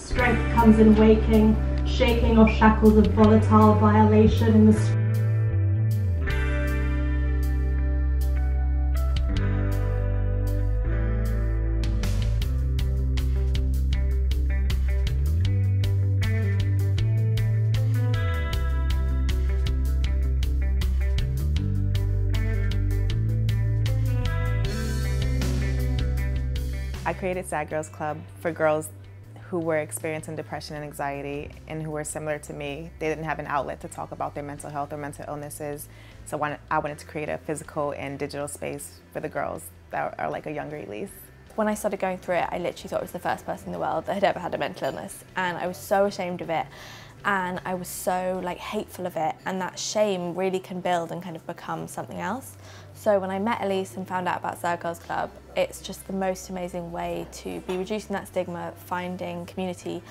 Strength comes in waking, shaking off shackles of volatile violation in the I created Sad Girls Club for girls who were experiencing depression and anxiety and who were similar to me. They didn't have an outlet to talk about their mental health or mental illnesses, so I wanted to create a physical and digital space for the girls that are like a younger Elyse. When I started going through it, I literally thought I was the first person in the world that had ever had a mental illness, and I was so ashamed of it, and I was so hateful of it, and that shame really can build and kind of become something else. So when I met Elyse and found out about Sad Girls Club, it's just the most amazing way to be reducing that stigma, finding community,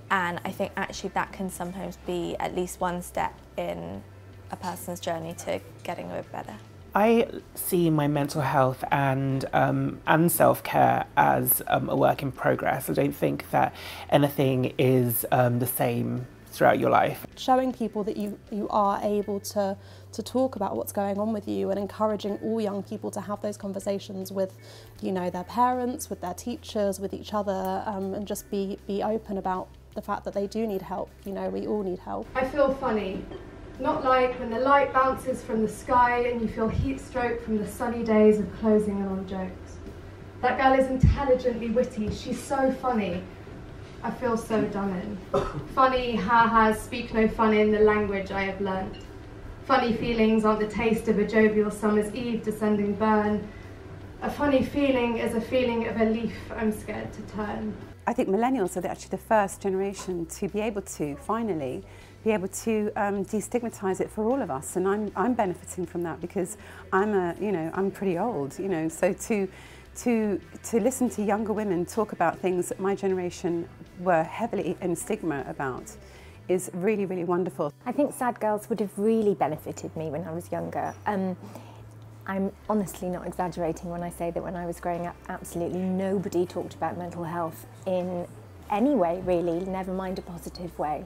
and I think actually that can sometimes be at least one step in a person's journey to getting a bit better. I see my mental health and self-care as a work in progress. I don't think that anything is the same throughout your life. Showing people that you are able to talk about what's going on with you, and encouraging all young people to have those conversations with, their parents, with their teachers, with each other, and just be open about the fact that they do need help. We all need help. I feel funny. Not like when the light bounces from the sky and you feel heat stroke from the sunny days of closing in on jokes. That girl is intelligently witty, she's so funny. I feel so done in. Funny, ha-has, speak no fun in the language I have learnt. Funny feelings aren't the taste of a jovial summer's eve descending burn. A funny feeling is a feeling of a leaf I'm scared to turn. I think millennials are actually the first generation to be able to finally be able to destigmatise it for all of us, and I'm benefiting from that because I'm pretty old, so to listen to younger women talk about things that my generation were heavily in stigma about is really, really wonderful. I think Sad Girls would have really benefited me when I was younger. I'm honestly not exaggerating when I say that when I was growing up, absolutely nobody talked about mental health in any way, really, never mind a positive way,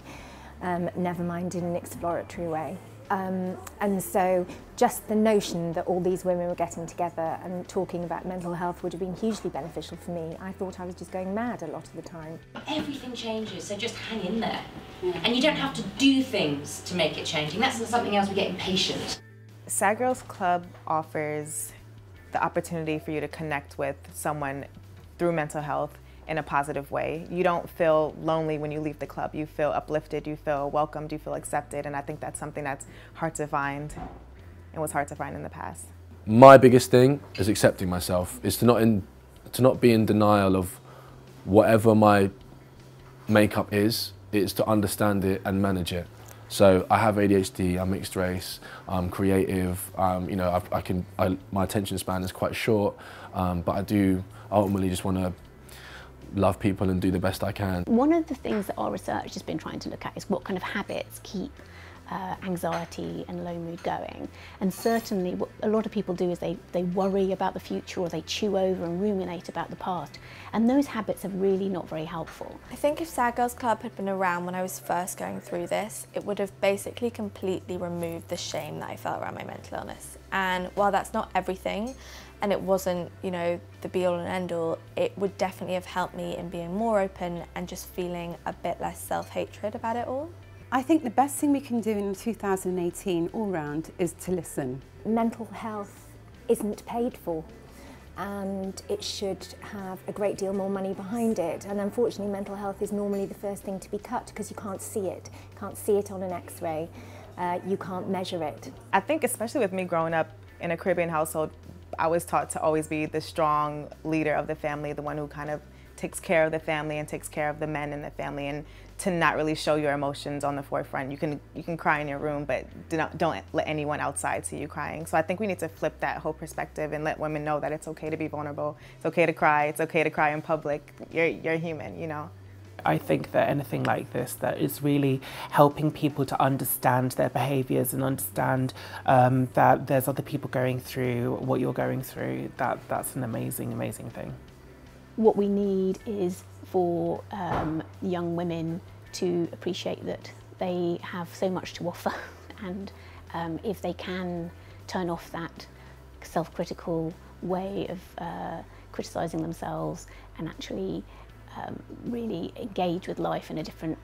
never mind in an exploratory way. And so just the notion that all these women were getting together and talking about mental health would have been hugely beneficial for me. I thought I was just going mad a lot of the time. Everything changes, so just hang in there. And you don't have to do things to make it changing. That's something else, we get impatient. Sad Girls Club offers the opportunity for you to connect with someone through mental health in a positive way. You don't feel lonely when you leave the club. You feel uplifted, you feel welcomed, you feel accepted, and I think that's something that's hard to find and was hard to find in the past. My biggest thing is accepting myself, is to not be in denial of whatever my makeup is to understand it and manage it. So I have ADHD, I'm mixed race, I'm creative, my attention span is quite short, but I do ultimately just want to love people and do the best I can. One of the things that our research has been trying to look at is what kind of habits keep anxiety and low mood going. And certainly what a lot of people do is they worry about the future, or they chew over and ruminate about the past. And those habits are really not very helpful. I think if Sad Girls Club had been around when I was first going through this, it would have basically completely removed the shame that I felt around my mental illness. And while that's not everything, and it wasn't, the be-all and end-all, it would definitely have helped me in being more open and just feeling a bit less self-hatred about it all. I think the best thing we can do in 2018 all round is to listen. Mental health isn't paid for, and it should have a great deal more money behind it. And unfortunately, mental health is normally the first thing to be cut because you can't see it. You can't see it on an X-ray. You can't measure it. I think especially with me growing up in a Caribbean household, I was taught to always be the strong leader of the family, the one who kind of takes care of the family and takes care of the men in the family, and to not really show your emotions on the forefront. You can cry in your room, but don't let anyone outside see you crying. So I think we need to flip that whole perspective and let women know that it's okay to be vulnerable. It's okay to cry. It's okay to cry in public. You're human, I think that anything like this that is really helping people to understand their behaviours and understand that there's other people going through what you're going through, that's an amazing, amazing thing. what we need is for young women to appreciate that they have so much to offer, and if they can turn off that self-critical way of criticising themselves and actually really engage with life in a different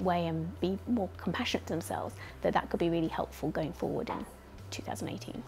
way and be more compassionate to themselves, that could be really helpful going forward in 2018.